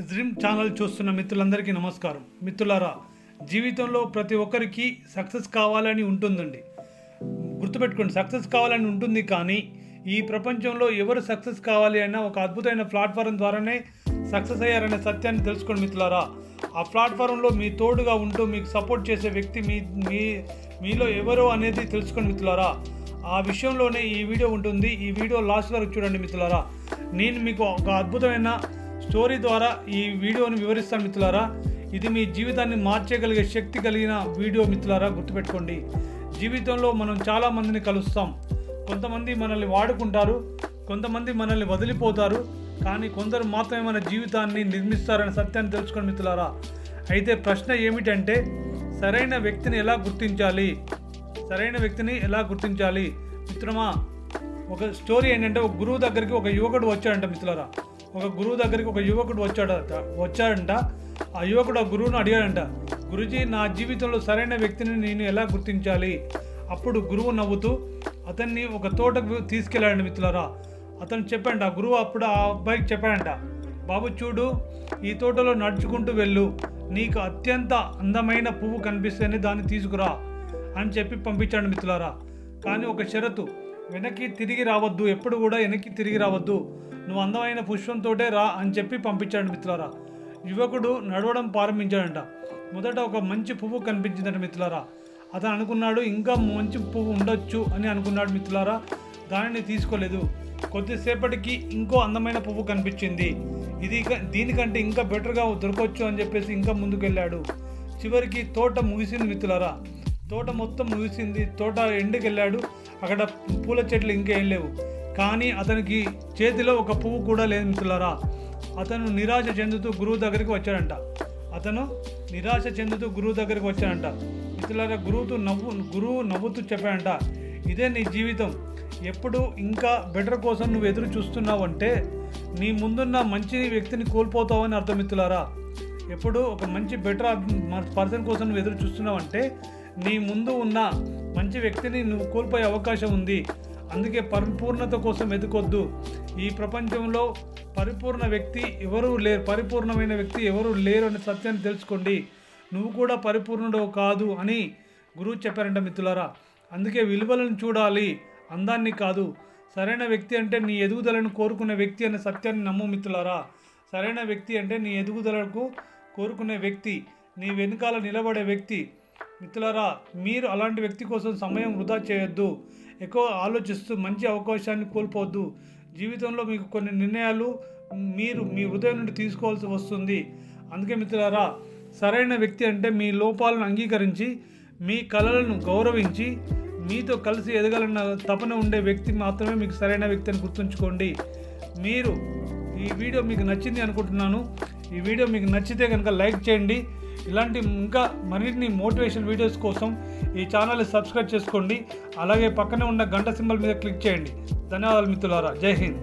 Dream channel చూస్తున్న మిత్రులందరికీ నమస్కారం. మిత్రులారా, జీవితంలో ప్రతి ఒక్కరికి సక్సెస్ కావాలని ఉంటుందండి. గుర్తుపెట్టుకోండి, సక్సెస్ కావాలని ఉంటుంది. కానీ ఈ ప్రపంచంలో ఎవరు సక్సెస్ కావాలి అన్న ఒక అద్భుతమైన ప్లాట్ఫారం ద్వారానే సక్సెస్ అయ్యారనే సత్యాన్ని తెలుసుకోండి మిత్రులారా. ఆ ప్లాట్ఫారంలో మీ తోడుగా ఉంటూ మీకు సపోర్ట్ చేసే వ్యక్తి మీలో ఎవరో అనేది తెలుసుకోండి మిత్రులారా. ఆ విషయంలోనే ఈ వీడియో ఉంటుంది. ఈ వీడియో లాస్ట్ వరకు చూడండి మిత్రులారా. నేను మీకు ఒక అద్భుతమైన స్టోరీ ద్వారా ఈ వీడియోని వివరిస్తాను మిత్రులారా. ఇది మీ జీవితాన్ని మార్చగలిగే శక్తి కలిగిన వీడియో మిత్రులారా. గుర్తుపెట్టుకోండి, జీవితంలో మనం చాలా మందిని కలుస్తాం. కొంతమంది మనల్ని వాడుకుంటారు, కొంతమంది మనల్ని వదిలిపోతారు, కానీ కొందరు మాత్రమే మన జీవితాన్ని నిర్మిస్తారనే సత్యాన్ని తెలుసుకోండి మిత్రులారా. అయితే ప్రశ్న ఏమిటంటే, సరైన వ్యక్తిని ఎలా గుర్తించాలి? మిత్రమా, ఒక స్టోరీ ఏంటంటే, ఒక గురువు దగ్గరికి ఒక యువకుడు వచ్చాడంట మిత్రులారా. వచ్చాడంట. ఆ యువకుడు ఆ గురువును అడిగాడంట, గురుజీ, నా జీవితంలో సరైన వ్యక్తిని నేను ఎలా గుర్తించాలి? అప్పుడు గురువు నవ్వుతూ అతన్ని ఒక తోటకు తీసుకెళ్ళాడంట మిత్రులారా. అతను చెప్పాడంట, ఆ గురువు అప్పుడు ఆ అబ్బాయికి చెప్పాడంట, బాబు చూడు, ఈ తోటలో నడుచుకుంటూ వెళ్ళు, నీకు అత్యంత అందమైన పువ్వు కనిపిస్తేనే దాన్ని తీసుకురా అని చెప్పి పంపించాడు మిత్రులారా. కానీ ఒక షరతు, వెనక్కి తిరిగి రావద్దు, ఎప్పుడు కూడా వెనక్కి తిరిగి రావద్దు, నువ్వు అందమైన పుష్పంతోటే రా అని చెప్పి పంపించాడు మిత్రులారా. యువకుడు నడవడం ప్రారంభించాడంట. మొదట ఒక మంచి పువ్వు కనిపించిందంట మిత్రులారా. అతను అనుకున్నాడు, ఇంకా మంచి పువ్వు ఉండొచ్చు అని అనుకున్నాడు మిత్రులారా. దానిని తీసుకోలేదు. కొద్దిసేపటికి ఇంకో అందమైన పువ్వు కనిపించింది. దీనికంటే ఇంకా బెటర్గా దొరకవచ్చు అని చెప్పేసి ఇంకా ముందుకెళ్ళాడు. చివరికి తోట ముగిసింది మిత్రులారా. తోట మొత్తం ముగిసింది. తోట ఎండుకెళ్ళాడు. అక్కడ పూల చెట్లు ఇంకేం లేవు. కానీ అతనికి చేతిలో ఒక పువ్వు కూడా లేదు మిత్రులారా. అతను నిరాశ చెందుతూ గురువు దగ్గరికి వచ్చాడంట. మిత్రులారా, గురువు నవ్వుతూ చెప్పాడంట, ఇదే నీ జీవితం. ఎప్పుడు ఇంకా బెటర్ కోసం నువ్వు ఎదురు చూస్తున్నావు అంటే నీ ముందున్న మంచి వ్యక్తిని కోల్పోతావని అర్థం మిత్రులారా. ఎప్పుడు ఒక మంచి బెటర్ పర్సన్ కోసం నువ్వు ఎదురు చూస్తున్నావు అంటే నీ ముందు ఉన్న మంచి వ్యక్తిని నువ్వు కోల్పోయే అవకాశం ఉంది. అందుకే పరిపూర్ణత కోసం వెతుకొద్దు. ఈ ప్రపంచంలో పరిపూర్ణమైన వ్యక్తి ఎవరు లేరు అనే సత్యాన్ని తెలుసుకోండి. నువ్వు కూడా పరిపూర్ణుడు కాదు అని గురువు చెప్పారంట మిత్రులారా. అందుకే విలువలను చూడాలి, అందాన్ని కాదు. సరైన వ్యక్తి అంటే నీ ఎదుగుదలను కోరుకునే వ్యక్తి అనే సత్యాన్ని నమ్ము మిత్రులారా. సరైన వ్యక్తి అంటే నీ ఎదుగుదలకు కోరుకునే వ్యక్తి, నీ వెనుకాల నిలబడే వ్యక్తి. మిత్రులారా, మీరు అలాంటి వ్యక్తి కోసం సమయం వృధా చేయొద్దు. ఎక్కువ ఆలోచిస్తూ మంచి అవకాశాన్ని కోల్పోవద్దు. జీవితంలో మీకు కొన్ని నిర్ణయాలు మీరు మీ హృదయం నుండి తీసుకోవాల్సి వస్తుంది. అందుకే మిత్రులారా, సరైన వ్యక్తి అంటే మీ లోపాలను అంగీకరించి, మీ కలలను గౌరవించి, మీతో కలిసి ఎదగాలన్న తపన ఉండే వ్యక్తి మాత్రమే మీకు సరైన వ్యక్తి అని గుర్తుంచుకోండి. ఈ వీడియో మీకు నచ్చింది అనుకుంటున్నాను. ఈ వీడియో మీకు నచ్చితే కనుక లైక్ చేయండి. ఇలాంటి ఇంకా మరిన్ని మోటివేషన్ వీడియోస్ కోసం ఈ ఛానల్ని సబ్స్క్రైబ్ చేసుకోండి. అలాగే పక్కనే ఉన్న గంట సింబల్ మీద క్లిక్ చేయండి. ధన్యవాదాలు మిత్రులారా. జై హింద్.